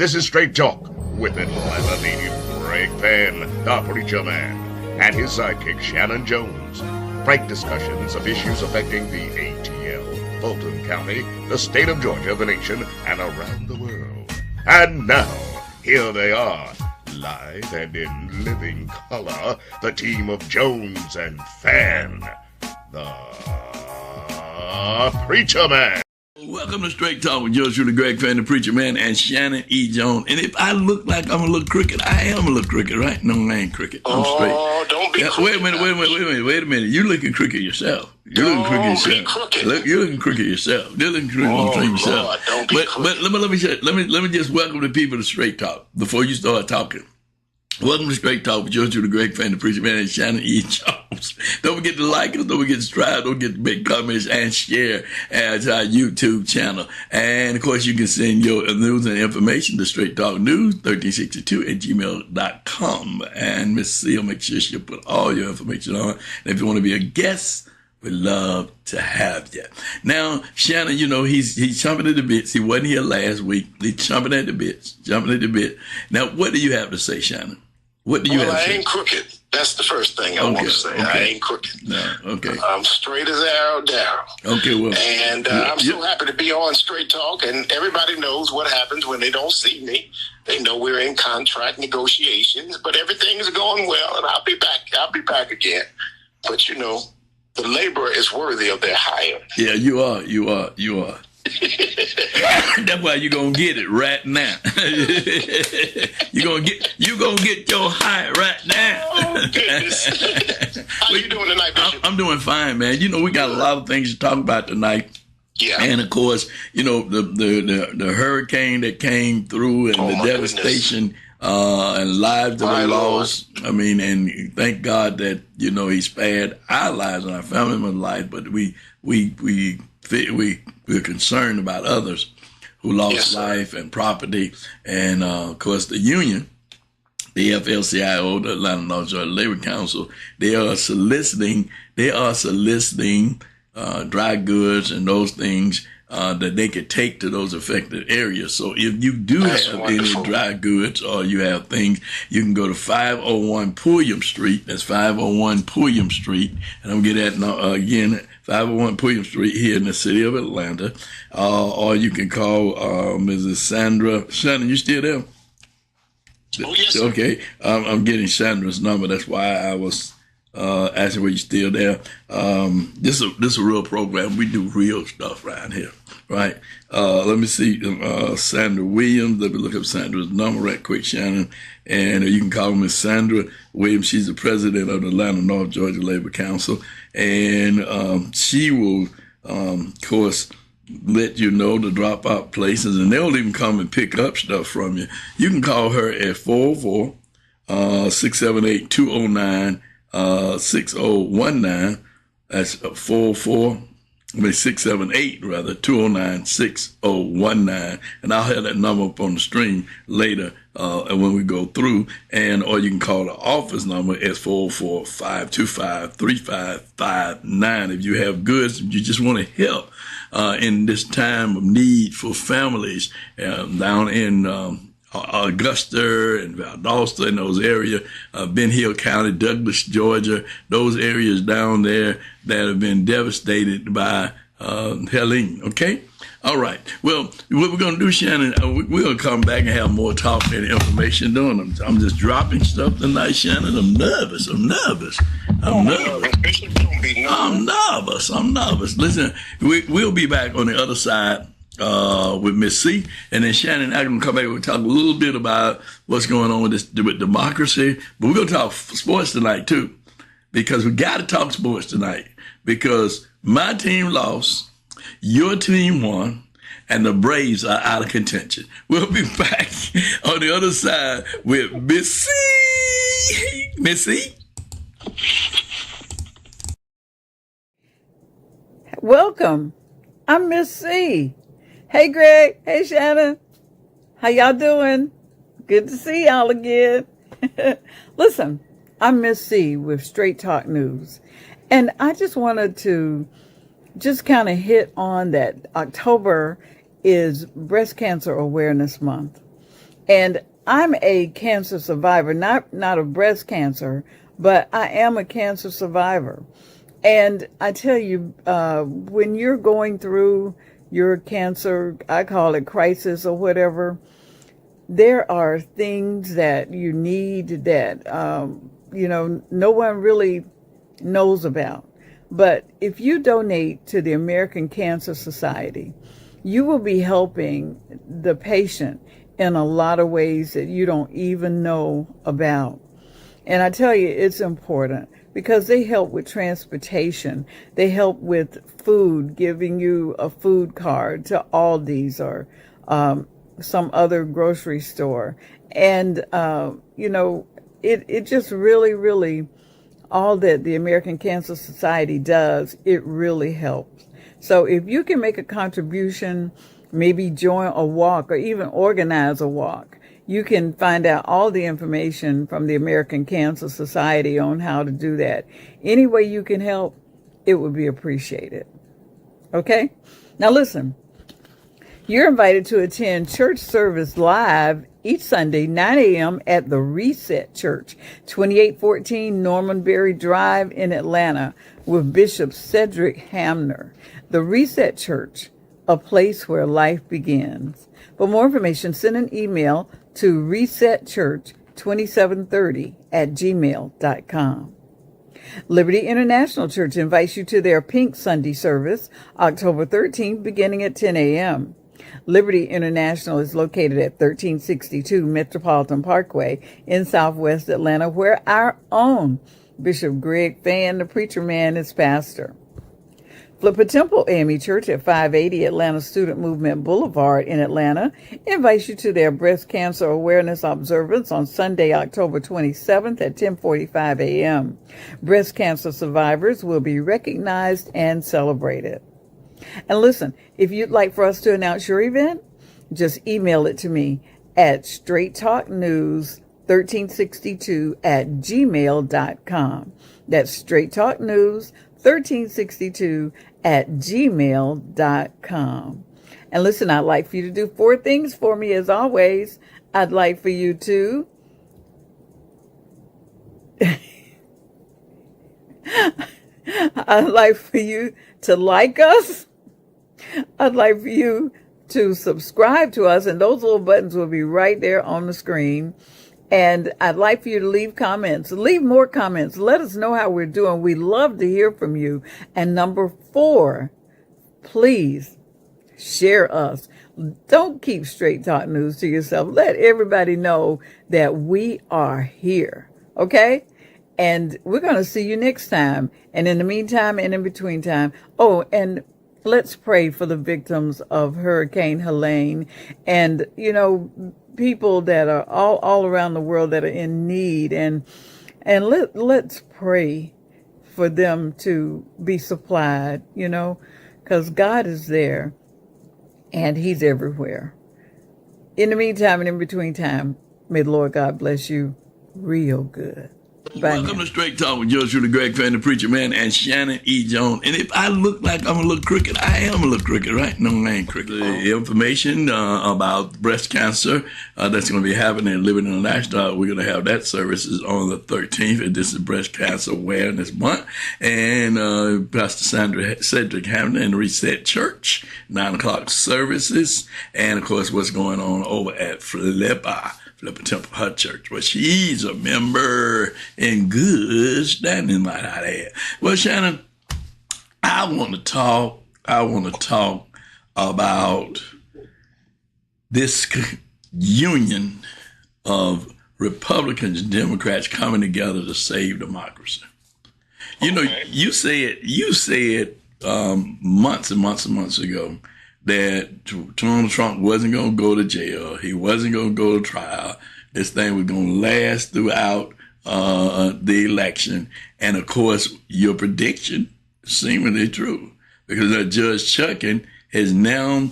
This is Straight Talk with it by the native Greg Fann, the preacher man, and his sidekick Shanan Jones. Frank discussions of issues affecting the ATL, Fulton County, the state of Georgia, the nation, and around the world. And now, here they are, live and in living color, the team of Jones and Fann, the preacher man. Welcome to Straight Talk with yours truly, Greg Fann, the preacher man, and Shanan E. Jones. And if I look like I'm a little crooked, I am a little crooked, right? No, I ain't crooked. I'm straight. Oh, don't be crooked. Wait a minute. You looking crooked yourself. You're looking crooked yourself. Look, you're looking crooked yourself. You're looking crooked yourself. Lord, don't be crooked. But let me just welcome the people to Straight Talk before you start talking. Welcome to Straight Talk with yours truly, Greg Fann, the preacher man, and Shanan E. Jones. Don't forget to like us, don't forget to subscribe, don't forget to make comments and share to our YouTube channel. And of course, you can send your news and information to Straight Talk News 1362 at gmail.com. And Miss C will make sure she'll put all your information on. And if you want to be a guest, we'd love to have you. Now, Shanan, you know, he's chomping at the bits. He wasn't here last week. He's chomping at the bits. Now, what do you have to say, Shanan? What do you have to say? I ain't crooked. That's the first thing I want to say. Okay. I ain't crooked. No, okay. I'm straight as arrow down. Okay, well. And I'm so happy to be on Straight Talk, and everybody knows what happens when they don't see me. They know we're in contract negotiations, but everything is going well, and I'll be back. I'll be back again. But, you know, the laborer is worthy of their hire. Yeah, you are. That's why you're gonna get it right now. you're gonna get your high right now. Oh, goodness. How you doing tonight, Bishop? I'm doing fine, man. You know, we got a lot of things to talk about tonight. Yeah. And of course, you know, the hurricane that came through and the devastation and lives that were lost. I mean, and thank God that, you know, he spared our lives and our family members' lives, but we're concerned about others who lost life and property. And of course, the union, the FLCIO, the Atlanta North Georgia Labor Council, they are soliciting dry goods and those things that they could take to those affected areas. So if you do have any dry goods or you have things, you can go to 501 Pulliam Street. That's 501 Pulliam Street. And I'm getting that again, 501 Pulliam Street here in the city of Atlanta. Or you can call Mrs. Sandra. Shanan, you still there? Oh, yes, sir. Okay. I'm getting Sandra's number. That's why I was asking were you still there. This is a real program. We do real stuff around here, right? Let me see, Sandra Williams. Let me look up Sandra's number right quick, Shanan. And you can call Miss Sandra Williams. She's the president of the Atlanta North Georgia Labor Council. And she will, of course, let you know the drop out places. And they'll even come and pick up stuff from you. You can call her at 404-678-209. 6019, that's 678 rather, 209-6019, and I'll have that number up on the stream later when we go through, and or you can call the office number at 404-525-3559 if you have goods, if you just want to help in this time of need for families down in Augusta and Valdosta and those areas, Ben Hill County, Douglas, Georgia, those areas down there that have been devastated by Helene. Okay? All right. Well, what we're going to do, Shanan, we're going to come back and have more talk and information doing them. I'm just dropping stuff tonight, Shanan. I'm nervous. Listen, we'll be back on the other side with Miss C, and then Shanan, I'm going to come back and talk a little bit about what's going on with democracy, but we're going to talk sports tonight too, because we got to talk sports tonight, because my team lost, your team won, and the Braves are out of contention. We'll be back on the other side with Miss C. Miss C? Welcome. I'm Miss C. Hey, Greg. Hey, Shanan. How y'all doing? Good to see y'all again. Listen, I'm Miss C with Straight Talk News. And I just wanted to just kind of hit on that October is Breast Cancer Awareness Month. And I'm a cancer survivor, not of breast cancer, but I am a cancer survivor. And I tell you, when you're going through your cancer, I call it crisis or whatever, there are things that you need that, no one really knows about. But if you donate to the American Cancer Society, you will be helping the patient in a lot of ways that you don't even know about. And I tell you, it's important because they help with transportation. They help with food, giving you a food card to Aldi's or some other grocery store. And, it just really, really, all that the American Cancer Society does, it really helps. So if you can make a contribution, maybe join a walk or even organize a walk, you can find out all the information from the American Cancer Society on how to do that. Any way you can help, it would be appreciated. Okay? Now listen, you're invited to attend church service live each Sunday, 9 a.m. at the Reset Church, 2814 Normanberry Drive in Atlanta with Bishop Cedric Hamner. The Reset Church, a place where life begins. For more information, send an email to resetchurch2730@gmail.com. Liberty International Church invites you to their Pink Sunday service, October 13th, beginning at 10 a.m. Liberty International is located at 1362 Metropolitan Parkway in Southwest Atlanta, where our own Bishop Greg Fann, the preacher man, is pastor. Flipper Temple AME Church at 580 Atlanta Student Movement Boulevard in Atlanta invites you to their breast cancer awareness observance on Sunday, October 27th at 10:45 a.m. Breast cancer survivors will be recognized and celebrated. And listen, if you'd like for us to announce your event, just email it to me at straighttalknews1362@gmail.com. That's straighttalknews1362@gmail.com. And listen, I'd like for you to do 4 things for me as always. I'd like for you to I'd like for you to like us. I'd like for you to subscribe to us, and those little buttons will be right there on the screen. And I'd like for you to leave comments. Leave more comments. Let us know how we're doing. We love to hear from you. And number 4, please share us. Don't keep Straight Talk News to yourself. Let everybody know that we are here. Okay? And we're going to see you next time. And in the meantime and in between time. Oh, and let's pray for the victims of Hurricane Helene and, people that are all around the world that are in need. And let's pray for them to be supplied, because God is there and he's everywhere. In the meantime and in between time, may the Lord God bless you real good. Welcome to Straight Talk with yours truly, Greg Fann, the preacher man, and Shanan E. Jones. And if I look like I'm a little crooked, I am a little crooked, right? No, I ain't crooked. The information about breast cancer that's going to be happening in Liberty International, we're going to have that services on the 13th, and this is Breast Cancer Awareness Month. And Pastor Cedric Hamner in the Reset Church, 9 o'clock services, and of course what's going on over at Flipper Temple Hut Church. Well, she's a member in good standing, might I add. Well, Shanan, I want to talk about this union of Republicans and Democrats coming together to save democracy. You said months and months and months ago that Donald Trump wasn't going to go to jail. He wasn't going to go to trial. This thing was going to last throughout the election. And, of course, your prediction is seemingly true, because Judge Chuckin has now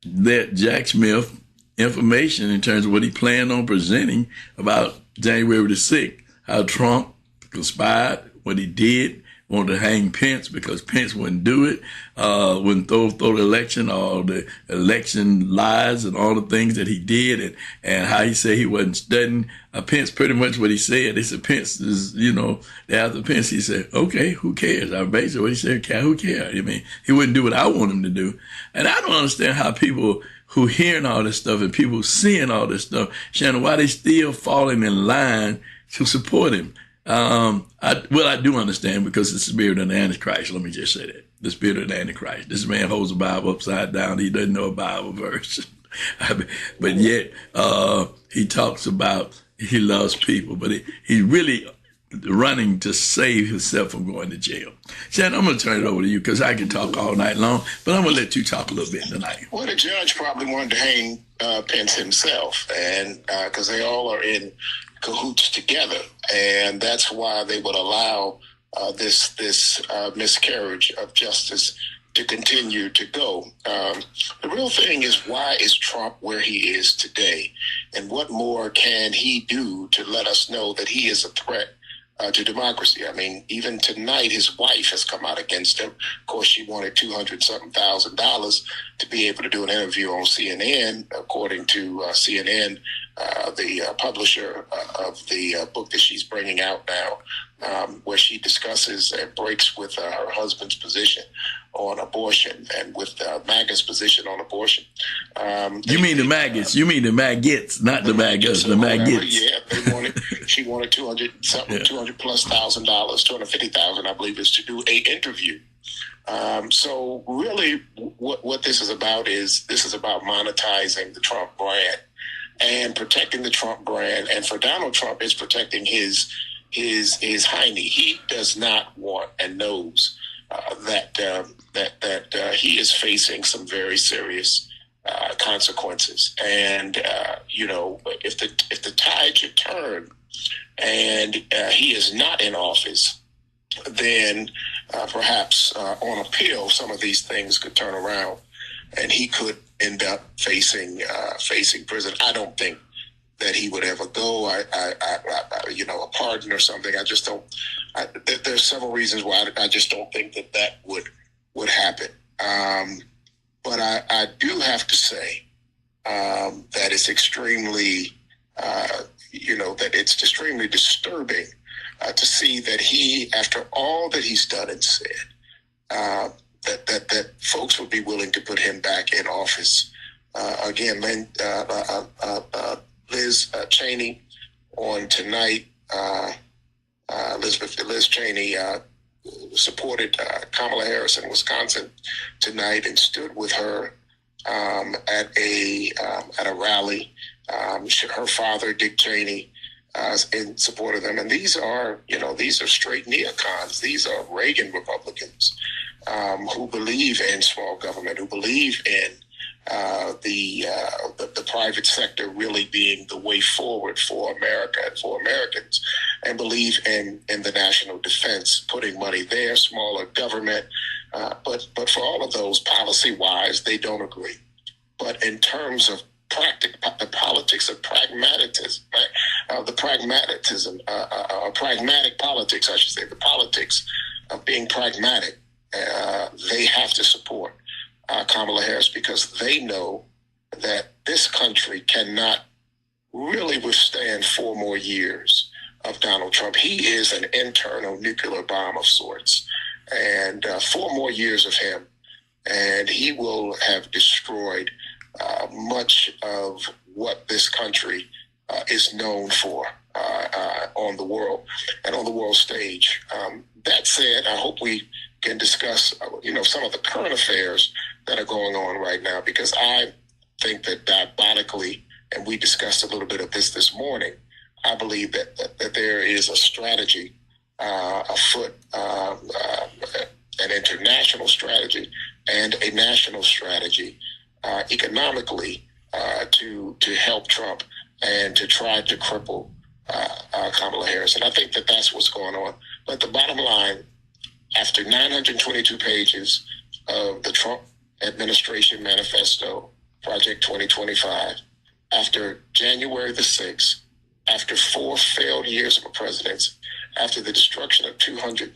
let Jack Smith information in terms of what he planned on presenting about January the 6th, how Trump conspired, what he did, wanted to hang Pence because Pence wouldn't do it, wouldn't throw the election, all the election lies and all the things that he did, and how he said he wasn't studying. Pence, pretty much what he said. They said Pence is, after Pence, he said, okay, who cares? Basically what he said, who cares? I mean, he wouldn't do what I want him to do. And I don't understand how people who hearing all this stuff and people seeing all this stuff, Shannon, why they still falling in line to support him. I do understand, because the spirit of the Antichrist. Let me just say that. The spirit of the Antichrist. This man holds the Bible upside down. He doesn't know a Bible verse. But yet, he talks about he loves people, but he's really running to save himself from going to jail. Shannon, I'm going to turn it over to you, because I can talk all night long, but I'm going to let you talk a little bit tonight. Well, the judge probably wanted to hang Pence himself, and because they all are in cahoots together, and that's why they would allow this miscarriage of justice to continue to go. The real thing is, why is Trump where he is today, and what more can he do to let us know that he is a threat to democracy? I mean, even tonight, his wife has come out against him. Of course, she wanted $200,000 to be able to do an interview on CNN. According to CNN, the publisher of the book that she's bringing out now, where she discusses and breaks with her husband's position on abortion and with MAGA's position on abortion. You mean the maggots? You mean the maggots, not the maggots, the maggots. Yeah, they wanted. She wanted $200,000+, $250,000, I believe, is to do a interview. So really, what this is about is about monetizing the Trump brand and protecting the Trump brand. And for Donald Trump, it's protecting his hiney. He does not want and knows that he is facing some very serious consequences. And if the tide should turn and he is not in office, then perhaps on appeal, some of these things could turn around, and he could end up facing prison. I don't think that he would ever go. A pardon or something. I just don't. There's several reasons why I just don't think that would happen. But I do have to say that it's extremely, that it's extremely disturbing to see that he, after all that he's done and said, that folks would be willing to put him back in office again. Liz Cheney on tonight. Liz Cheney supported Kamala Harris in Wisconsin tonight and stood with her at a rally. Her father, Dick Cheney, in support of them. And these are straight neocons. These are Reagan Republicans who believe in small government, who believe in the private sector really being the way forward for America and for Americans, and believe in the national defense, putting money there, smaller government. But for all of those, policy-wise, they don't agree. But in terms of the politics of pragmatism, pragmatic politics, I should say, the politics of being pragmatic, they have to support Kamala Harris, because they know that this country cannot really withstand 4 more years of Donald Trump. He is an internal nuclear bomb of sorts, and 4 more years of him, and he will have destroyed much of what this country is known for on the world and on the world stage. That said, I hope we can discuss, some of the current affairs that are going on right now, because I think that diabolically, and we discussed a little bit of this morning, I believe that there is a strategy afoot, an international strategy and a national strategy economically to help Trump and to try to cripple Kamala Harris. And I think that that's what's going on. But the bottom line, after 922 pages of the Trump administration manifesto, Project 2025, after January the 6th, after 4 failed years of a presidency, after the destruction of 200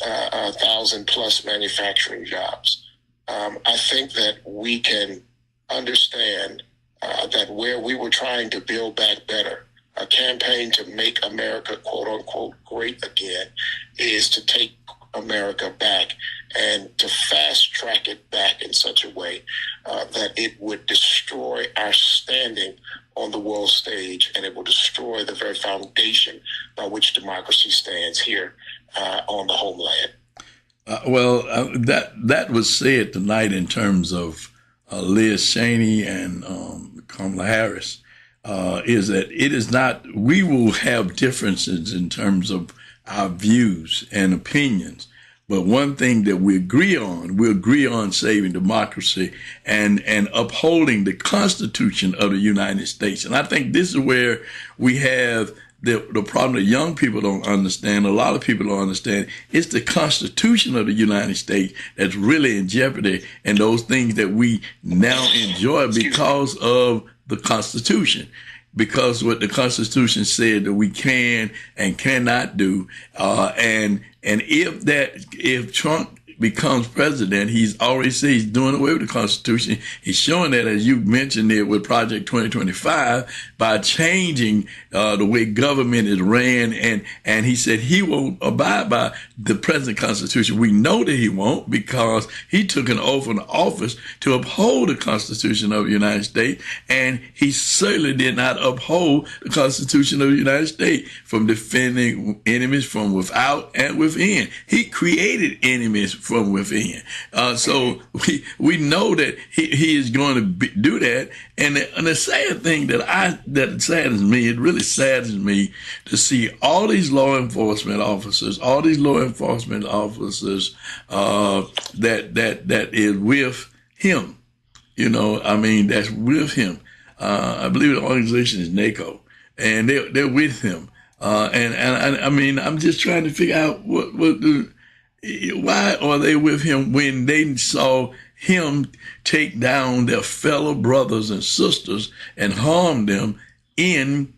1,000 plus manufacturing jobs. I think that we can understand that where we were trying to build back better, a campaign to make America, quote unquote, great again, is to take America back and to fast track it back in such a way that it would destroy our standing on the world stage, and it will destroy the very foundation by which democracy stands here on the homeland. That was said tonight in terms of Liz Cheney and Kamala Harris. Is that it is not, we will have differences in terms of our views and opinions. But one thing that we agree on saving democracy and upholding the Constitution of the United States. And I think this is where we have the problem that young people don't understand, a lot of people don't understand. It's the Constitution of the United States that's really in jeopardy, and those things that we now enjoy because of the Constitution. Because what the Constitution said that we can and cannot do, and if Trump becomes president, he's already said he's doing away with the Constitution. He's showing that, as you mentioned it with Project 2025, by changing the way government is ran, and he said he won't abide by the present Constitution. We know that he won't, because he took an oath in office to uphold the Constitution of the United States, and he certainly did not uphold the Constitution of the United States from defending enemies from without and within. He created enemies from within. So we know that he is going to do that. And the sad thing that saddens me, it really saddens me to see all these law enforcement officers that is with him. That's with him. I believe the organization is NACO, and they're with him. And I'm just trying to figure out why are they with him when they saw him take down their fellow brothers and sisters and harm them in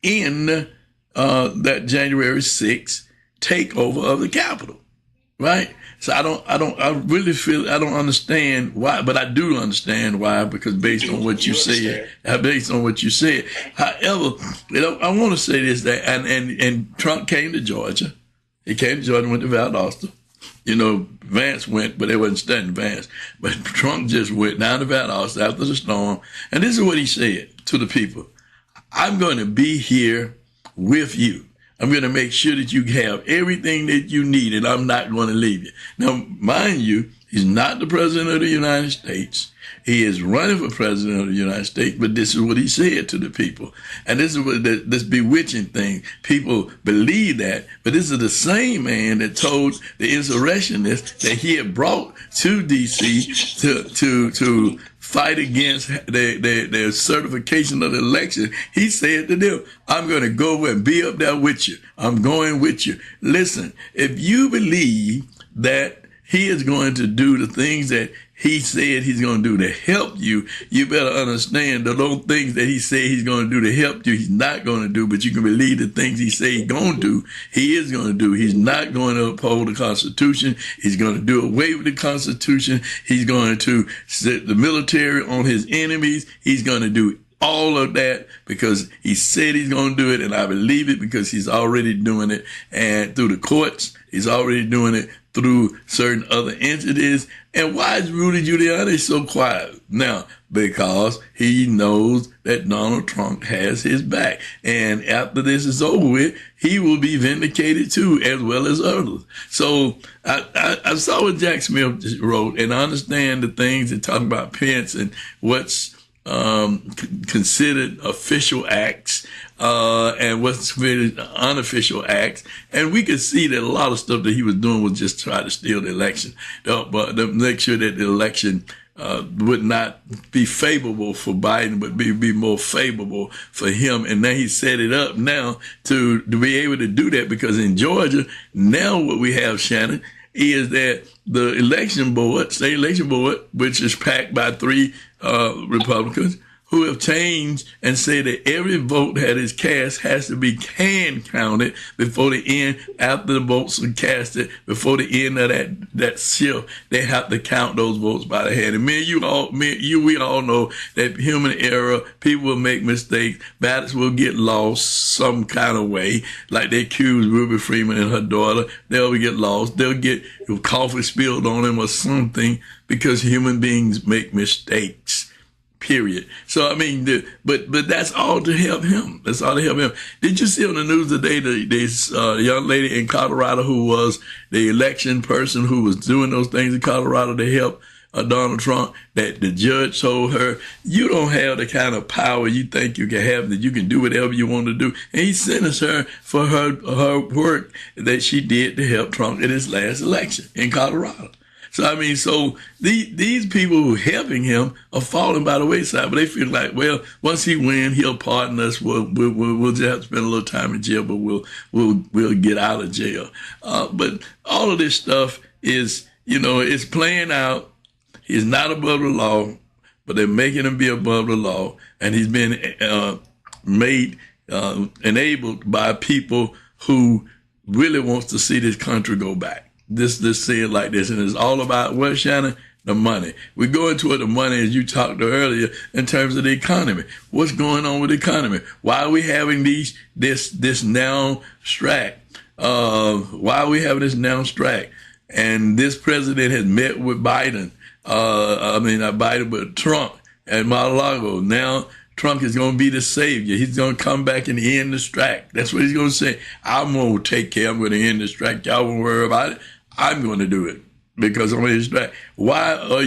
that January 6th takeover of the Capitol, right? So I don't understand why, but I do understand why, because based on what you said. However, I want to say this, that, and Trump came to Georgia. He came to Georgia and went to Valdosta. Vance went, but they wasn't studying Vance. But Trump just went down to Valdosta after the storm. And this is what he said to the people. I'm going to be here with you. I'm going to make sure that you have everything that you need, and I'm not going to leave you. Now, mind you, he's not the president of the United States. He is running for president of the United States, but this is what he said to the people. And this is what this bewitching thing. People believe that, but this is the same man that told the insurrectionists that he had brought to D.C. to fight against their certification of the election. He said to them, I'm going to go and be up there with you. I'm going with you. Listen, if you believe that he is going to do the things that he said he's going to do to help you, you better understand that those things that he said he's going to do to help you, he's not going to do, but you can believe the things he said he's going to do, he is going to do. He's not going to uphold the Constitution. He's going to do away with the Constitution. He's going to set the military on his enemies. He's going to do all of that because he said he's going to do it, and I believe it because he's already doing it, and through the courts, he's already doing it through certain other entities. And why is Rudy Giuliani so quiet? Now, because he knows that Donald Trump has his back. And after this is over with, he will be vindicated too, as well as others. So I saw what Jack Smith wrote, and I understand the things that talk about Pence and what's considered official acts, and what's considered unofficial acts. And we could see that a lot of stuff that he was doing was just try to steal the election, but to make sure that the election would not be favorable for Biden, but be more favorable for him. And then he set it up now to be able to do that, because in Georgia, now what we have, Shannon, is that the state election board, which is packed by 3 Republicans who have changed and say that every vote that is cast has to be hand counted before the end. After the votes are casted, before the end of that shift, they have to count those votes by the hand. And we all know that human error, people will make mistakes, ballots will get lost some kind of way, like they accused Ruby Freeman and her daughter. They'll get lost. They'll get coffee spilled on them or something, because human beings make mistakes. Period. So I mean, but that's all to help him. That's all to help him. Did you see on the news today this young lady in Colorado who was the election person who was doing those things in Colorado to help Donald Trump? That the judge told her, "You don't have the kind of power you think you can have, that you can do whatever you want to do." And he sentenced her for her work that she did to help Trump in his last election in Colorado. So, I mean, these people who are helping him are falling by the wayside, but they feel like, well, once he wins, he'll pardon us. We'll just have to spend a little time in jail, but we'll get out of jail. But all of this stuff is, it's playing out. He's not above the law, but they're making him be above the law, and he's been enabled by people who really wants to see this country go back. This say it like this, and it's all about what, Shanan? The money. We go into the money, as you talked earlier, in terms of the economy. What's going on with the economy? Why are we having this now strike? Why are we having this now strike? And this president has met with Biden. Not Biden, but Trump at Mar-a-Lago. Now Trump is going to be the savior. He's going to come back and end the strike. That's what he's going to say. I'm going to take care. I'm going to end the strike. Y'all won't worry about it. I'm going to do it because I'm going to strike. Why are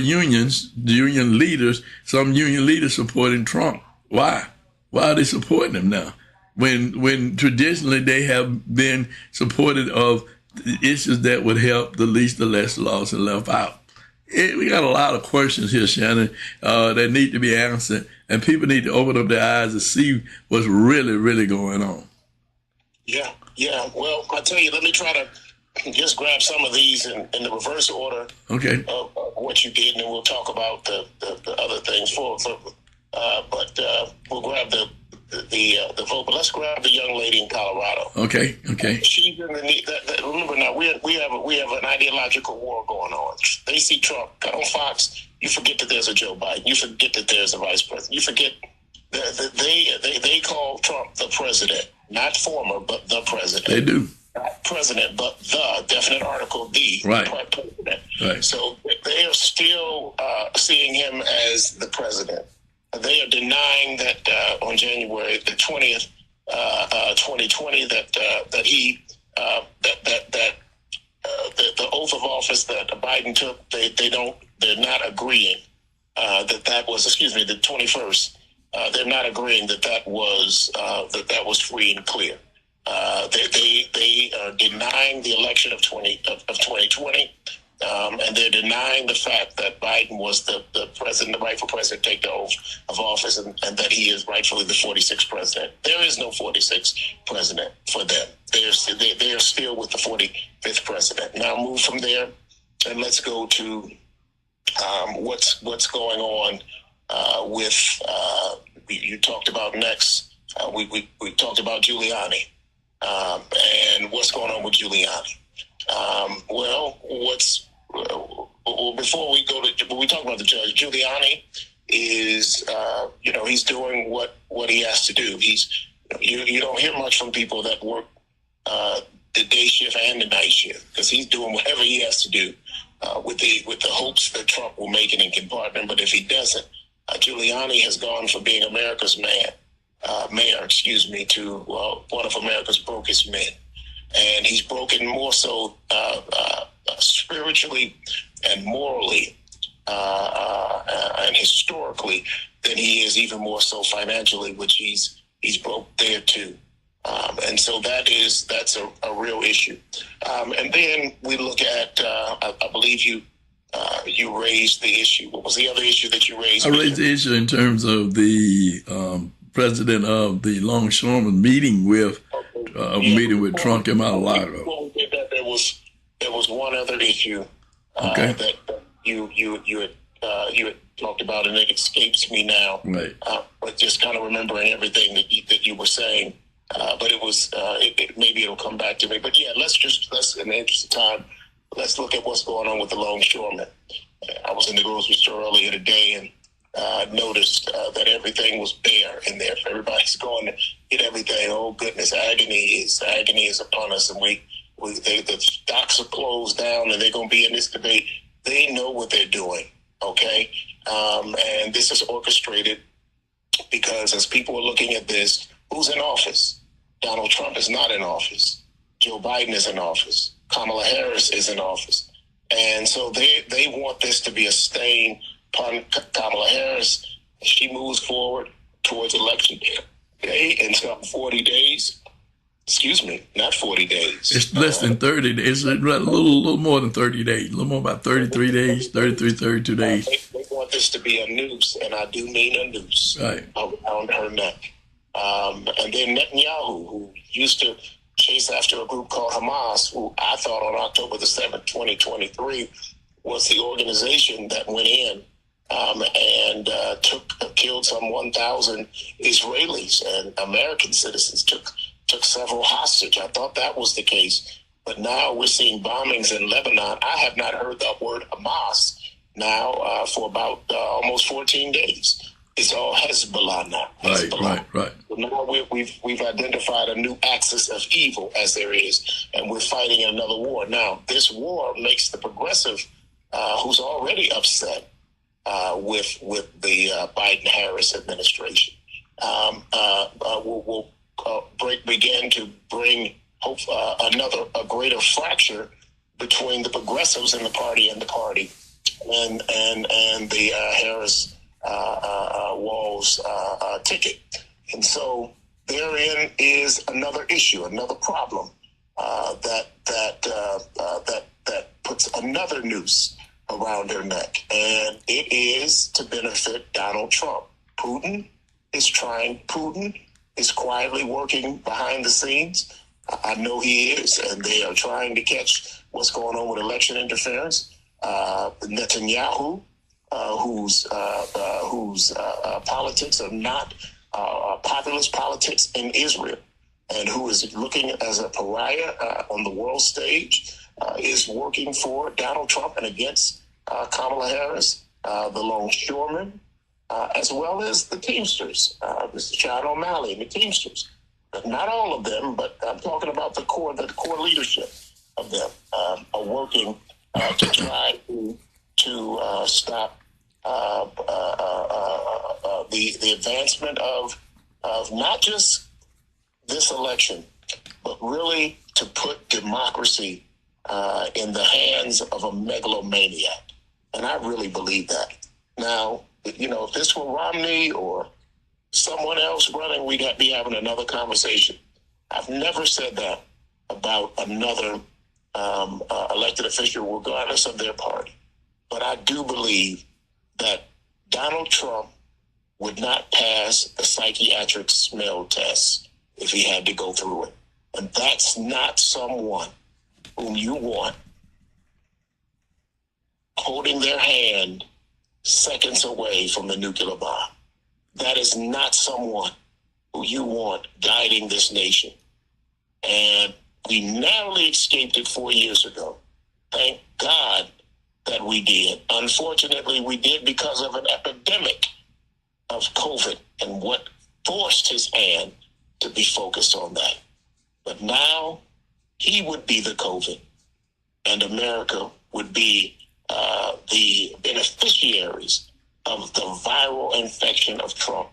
some union leaders supporting Trump? Why? Why are they supporting him now? When traditionally they have been supportive of the issues that would help the least, the less lost and left out. We got a lot of questions here, Shanan, that need to be answered, and people need to open up their eyes and see what's really, really going on. Yeah. Well, I tell you, let me try to just grab some of these in the reverse order. Okay. Of what you did, and then we'll talk about the other things. But we'll grab the vote. But let's grab the young lady in Colorado. Okay. She's in the remember now we have an ideological war going on. They see Trump on Fox. You forget that there's a Joe Biden. You forget that there's a vice president. You forget that they call Trump the president, not former, but the president. They do. Not president, but the definite article, the right. president. Right. So they are still seeing him as the president. They are denying that on January the 20th, 2020, that the oath of office that Biden took, they're not agreeing that was, the 21st. They're not agreeing that was free and clear. They are denying the election of 2020. And they're denying the fact that Biden was the president, the rightful president, take the oath of office, and that he is rightfully the 46th president. There is no 46th president for them. They are still with the 45th president. Now move from there, and let's go to what's going on with you talked about next. We talked about Giuliani and what's going on with Giuliani. Before we go to, when we talk about the judge, Giuliani is, he's doing what he has to do. You don't hear much from people that work the day shift and the night shift, because he's doing whatever he has to do with the hopes that Trump will make it and can pardon him. But if he doesn't, Giuliani has gone from being America's mayor, to one of America's brokest men. And he's broken more so spiritually and morally and historically than he is even more so financially, which he's broke there too. And so that's a real issue. And then we look at I believe you raised the issue. What was the other issue that you raised? I raised the issue in terms of the president of the Longshoremen meeting with Trump in Mar-a-Lago. Before we did that, there was one other issue that you had you had talked about, and it escapes me now. Right. But just kind of remembering everything that you were saying. But it was maybe it'll come back to me. But yeah, let's in the interest of time, let's look at what's going on with the longshoremen. I was in the grocery store earlier today and noticed that everything was bare in there. Everybody's going to get everything. Oh goodness, agony is upon us, and the docks are closed down, and they're going to be in this debate. They know what they're doing, okay? And this is orchestrated because as people are looking at this, who's in office? Donald Trump is not in office. Joe Biden is in office. Kamala Harris is in office. And so they want this to be a stain upon Kamala Harris as she moves forward towards election day in some 40 days. Excuse me, not 40 days. It's less than 30 days. It's a little more than 30 days. A little more, about 33 days, 32 days. They want this to be a noose, and I do mean a noose, right, around her neck. And then Netanyahu, who used to chase after a group called Hamas, who I thought on October the 7th, 2023, was the organization that went in and killed some 1,000 Israelis and American citizens, took several hostage. I thought that was the case. But now we're seeing bombings in Lebanon. I have not heard that word Hamas now for about almost 14 days. It's all Hezbollah now. Hezbollah. Right. Now we've identified a new axis of evil, as there is, and we're fighting another war. Now, this war makes the progressive, who's already upset with the Biden-Harris administration, will begin to bring a greater fracture between the progressives in the party and and the Harris Walls ticket. And so therein is another issue, another problem that puts another noose around her neck, and it is to benefit Donald Trump. Putin is quietly working behind the scenes. I know he is, and they are trying to catch what's going on with election interference. Netanyahu, whose politics are not populist politics in Israel, and who is looking as a pariah on the world stage, is working for Donald Trump and against Kamala Harris, the longshoremen, as well as the Teamsters, Mr. Chad O'Malley and the Teamsters. But not all of them, but I'm talking about the core leadership of them are working to try to stop the advancement of not just this election, but really to put democracy in the hands of a megalomaniac. And I really believe that. Now, if this were Romney or someone else running, we'd be having another conversation. I've never said that about another elected official, regardless of their party. But I do believe that Donald Trump would not pass the psychiatric smell test if he had to go through it. And that's not someone whom you want holding their hand seconds away from the nuclear bomb. That is not someone who you want guiding this nation. And we narrowly escaped it 4 years ago. Thank God that we did. Unfortunately, we did because of an epidemic of COVID and what forced his hand to be focused on that. But now he would be the COVID, and America would be the beneficiaries of the viral infection of Trump.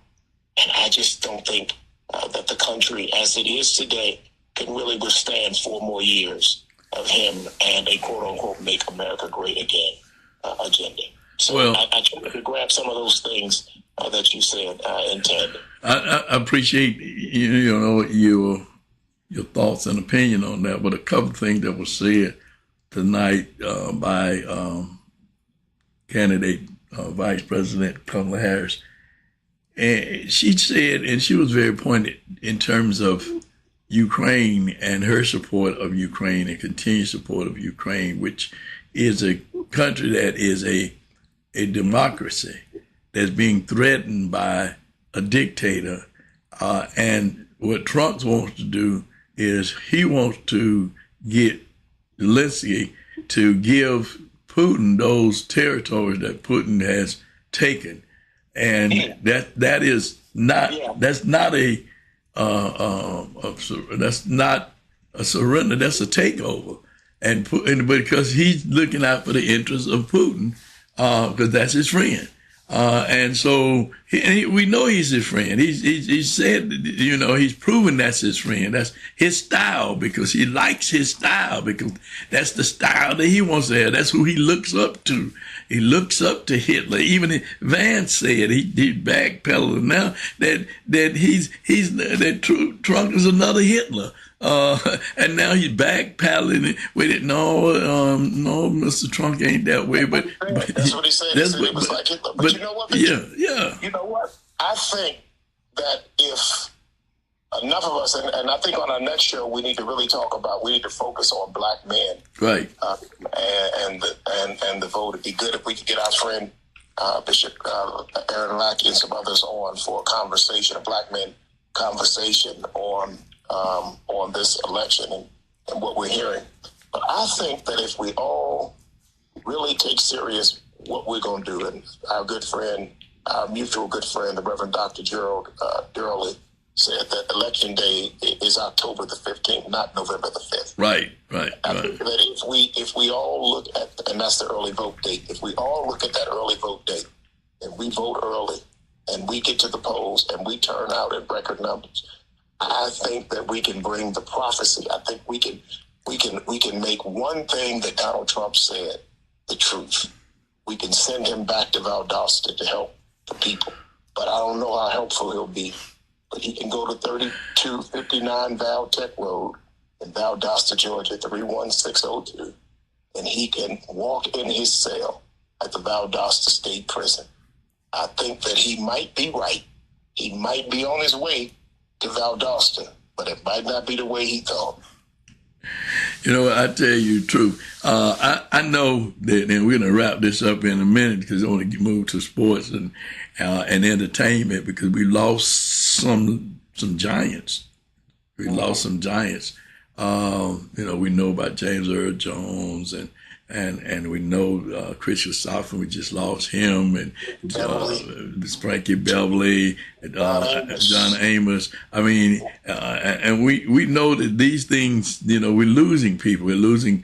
And I just don't think that the country as it is today can really withstand 4 more years of him and a quote-unquote make America great again agenda. So I tried to grab some of those things that you said and Ted. I appreciate your thoughts and opinion on that, but a couple of things that were said tonight by candidate Vice President Kamala Harris. And she said, and she was very pointed in terms of Ukraine and her support of Ukraine and continued support of Ukraine, which is a country that is a a democracy that's being threatened by a dictator. And what Trump wants to do is he wants to get Zelensky to give Putin those territories that Putin has taken, and that is not that's not a that's not a surrender. That's a takeover, and because he's looking out for the interests of Putin, because that's his friend. And so we know he's his friend. He's said, he's proven that's his friend. That's his style, because he likes his style, because that's the style that he wants to have. That's who he looks up to. He looks up to Hitler. Even Fann said he backpedaled now that Trump is another Hitler. And now he's backpedaling with it. No, Mr. Trump ain't that way. But that's what he said. He said it was like Hitler. But you know what? Yeah. You know what? I think that if enough of us, and I think on our next show we need to really we need to focus on black men, right? And the vote. It'd be good if we could get our friend Bishop Aaron Lackey and some others on for a conversation, a black men conversation on this election and what we're hearing. But I think that if we all really take serious what we're going to do, and our good friend, our mutual good friend, the Reverend Dr. Gerald Durley, said that Election Day is October the 15th, not November the 5th. Right. I think that if we all look at, and that's the early vote date, if we all look at that early vote date and we vote early and we get to the polls and we turn out in record numbers, I think that we can bring the prophecy. I think we can make one thing that Donald Trump said the truth. We can send him back to Valdosta to help the people. But I don't know how helpful he'll be. But he can go to 3259 Val Tech Road in Valdosta, Georgia, 31602, and he can walk in his cell at the Valdosta State Prison. I think that he might be right. He might be on his way to Valdosta, but it might not be the way he thought. I tell you the truth. I know that, and we're going to wrap this up in a minute because I want to move to sports and entertainment, because we lost some giants. We lost some giants. We know about James Earl Jones and we know Chris Christopher. We just lost him, and Frankie Beverly, John Amos. I mean, and we know that these things. We're losing people. We're losing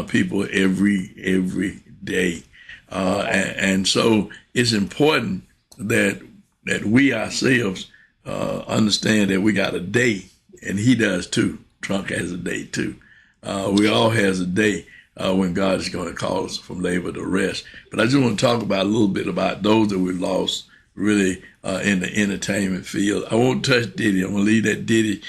people every day, and so it's important that we ourselves understand that we got a day, and he does too. Trump has a day too. We all has a day. When God is going to call us from labor to rest. But I just want to talk about a little bit about those that we lost really in the entertainment field. I won't touch Diddy. I'm going to leave that Diddy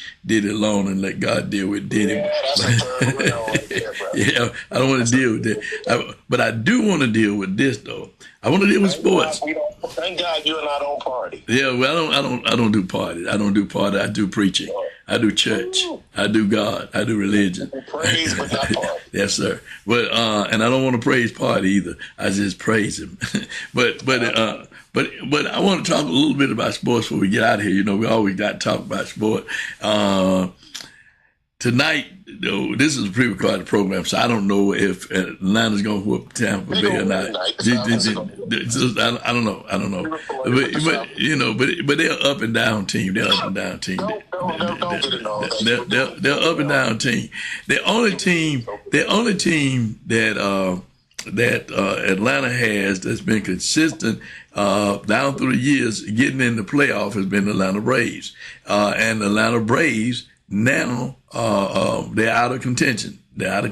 alone and let God deal with Diddy. Yeah, that's a third one right there, bro. Yeah, I don't want to deal with that. But I do want to deal with this, though. I want to deal with sports. Thank God you and I don't party. Yeah, well, I don't do parties. I don't do party. I do preaching. I do church. I do God. I do religion. Praise, but not party. Yes, sir. But and I don't want to praise party either. I just praise him. But I want to talk a little bit about sports before we get out of here. We always got to talk about sport. Tonight, though, this is a pre-recorded program, so I don't know if Atlanta's going to whoop Tampa Bay or not. I don't know. But they're up and down team. They're up and down team. Don't get it all. They're up and down team. The only team that Atlanta has that's been consistent down through the years getting in the playoff has been the Atlanta Braves. And the Atlanta Braves now they're out of contention. But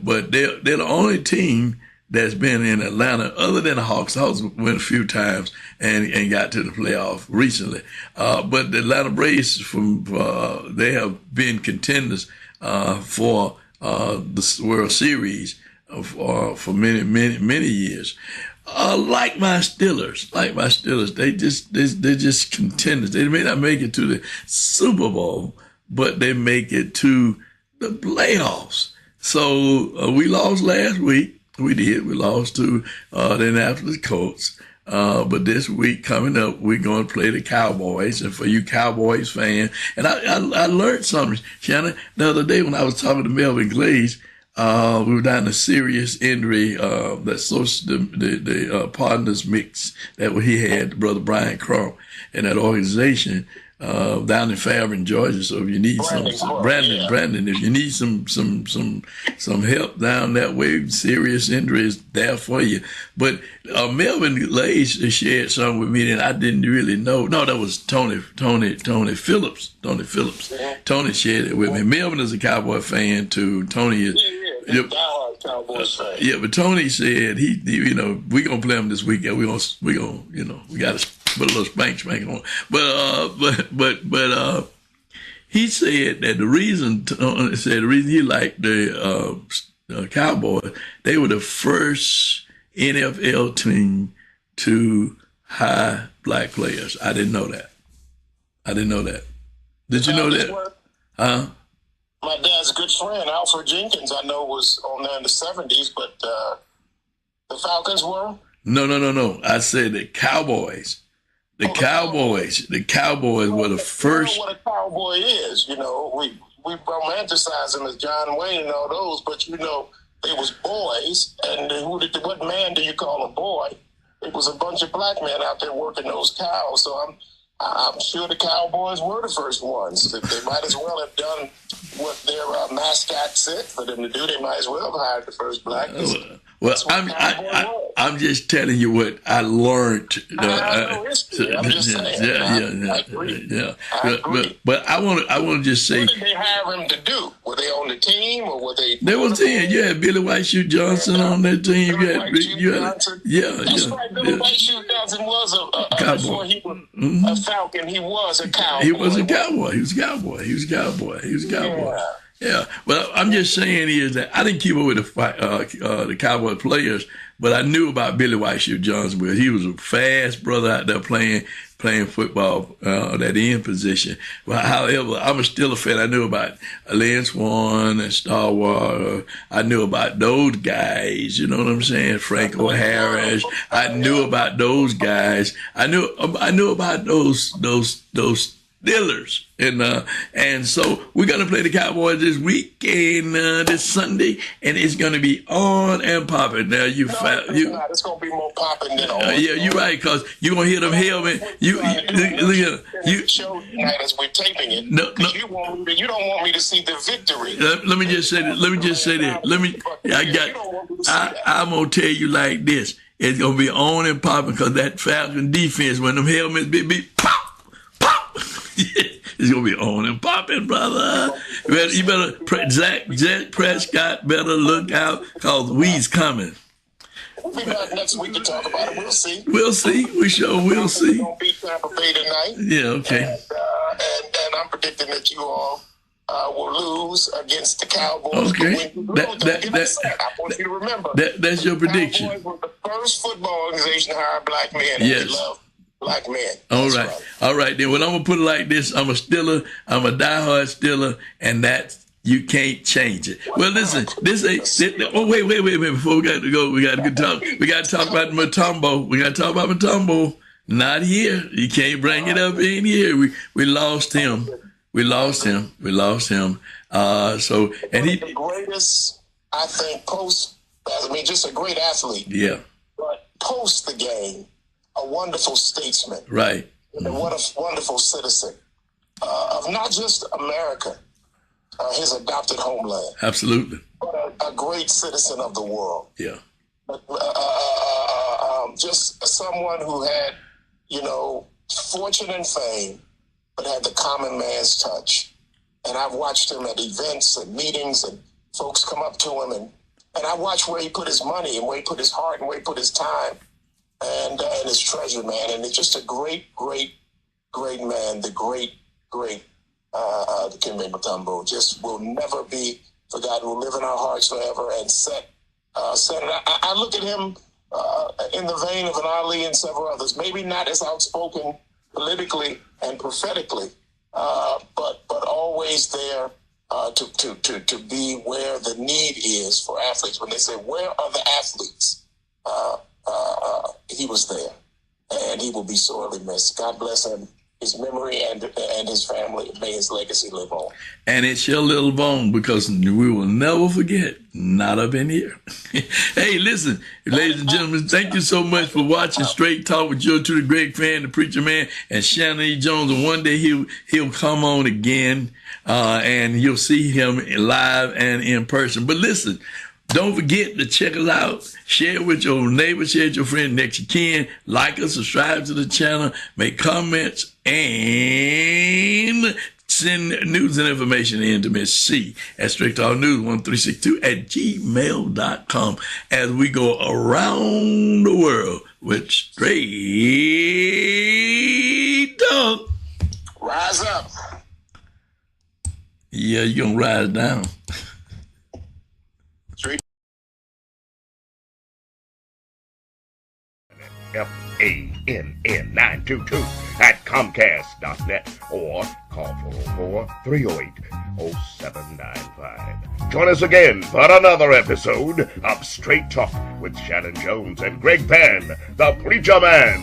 they're the only team that's been in Atlanta other than the Hawks. The Hawks went a few times and got to the playoff recently. But the Atlanta Braves they have been contenders for the World Series for many years. Like my Steelers, they're just contenders. They may not make it to the Super Bowl, but they make it to the playoffs. So we lost last week, We did. We lost to the Indianapolis Colts. But this week coming up, we're going to play the Cowboys. And for you Cowboys fans, and I learned something, Shannon, the other day when I was talking to Melvin Glaze. We were down a serious injury that's the partners mix that he had, Brother Brian Crump, and that organization down in Fairburn, Georgia. So if you need Brandon, if you need some help down that way, serious injury is there for you. But Melvin Glaze shared something with me that I didn't really know. No, that was Tony Phillips. Tony shared it with me. Melvin is a Cowboy fan too. Tony is. Yeah, but Tony said we gonna play him this weekend. We gotta put a little spank on. But he said that the reason he liked the Cowboys, they were the first NFL team to hire black players. I didn't know that. Did you know that? Huh? My dad's good friend, Alfred Jenkins, I know was on there in the 70s, but the Falcons were? No. I said the Cowboys. The Cowboys were the first. You know what a cowboy is, we romanticize him as John Wayne and all those, but they was boys, and what man do you call a boy? It was a bunch of black men out there working those cows, so I'm sure the Cowboys were the first ones. They might as well have done what their mascot said for them to do. They might as well have hired the first black. Well, I'm just telling you what I learned. I know history. I'm just saying. I agree. But I want to just say. What did they hire him to do? Were they on the team or were they? They was in. You had Billy White Shoe Johnson on that team. Billy White Shoe Johnson was a cowboy. Before he was a Falcon, he was a cowboy. He was a cowboy. Yeah. Well, I'm just saying is that I didn't keep up with the Cowboy players, but I knew about Billy White Shoe Johnson because he was a fast brother out there playing football that end position. But however, I'm still a fan. I knew about Lynn Swan and Star Wars. I knew about those guys. You know what I'm saying? Franco Harris. I knew about those guys. I knew about those Steelers. And so we're gonna play the Cowboys this weekend, this Sunday, and it's gonna be on and popping. Now it's gonna be more popping than on. Yeah, you're right, cause you're gonna hear them helmet. You show tonight as we're taping it. No. You don't want me to see the victory. Let me just say this. I'm gonna tell you like this. It's gonna be on and popping because that Falcon defense, when them helmets be pop. It's gonna be on and popping, brother. You better, Zach Prescott better look out because we's coming. We'll be back next week to talk about it. We'll see. We sure will see. We're gonna beat Tampa Bay tonight. Yeah, okay. And I'm predicting that you all will lose against the Cowboys. Okay. I want you to remember. That's your prediction. The Cowboys were the first football organization to hire black men. Yes. And they love black men. All right. Then, well, I'm gonna put it like this: I'm a Steeler. I'm a diehard Steeler, and that's you can't change it. Well, listen, wait. Before we got to go, we got to talk. We got to talk about Mutombo. Not here. You can't bring it up in here. We lost him. So and he the greatest, I think, just a great athlete. Yeah. But post the game, a wonderful statesman. Right. And what a wonderful citizen of not just America, his adopted homeland. Absolutely. But a great citizen of the world. Yeah. Just someone who had, fortune and fame, but had the common man's touch. And I've watched him at events and meetings, and folks come up to him, and I watch where he put his money and where he put his heart and where he put his time and his treasure, man. And it's just a great man, the great Dikembe Mutombo just will never be forgotten, will live in our hearts forever and set it. I look at him in the vein of an Ali and several others, maybe not as outspoken politically and prophetically, but always there to be where the need is for athletes. When they say, where are the athletes? He was there, and he will be sorely missed. God bless him, his memory, and his family. May his legacy live on. And it shall live on, because we will never forget, not up in here. Hey, listen, ladies and gentlemen, thank you so much for watching Straight Talk with Joe to the Great Fan, the Preacher Man, and Shanan E. Jones. And one day he'll come on again, and you'll see him live and in person. But listen, don't forget to check us out. Share it with your neighbor, share it with your friend next you can. Like us, subscribe to the channel, make comments, and send news and information in to Miss C at Straight Talk News 1362 at gmail.com as we go around the world with Straight Talk. Rise up. Yeah, you're going to rise down. FANN922 at Comcast.net or call 404-308-0795. Join us again for another episode of Straight Talk with Shanan Jones and Greg Fann, the Preacher Man.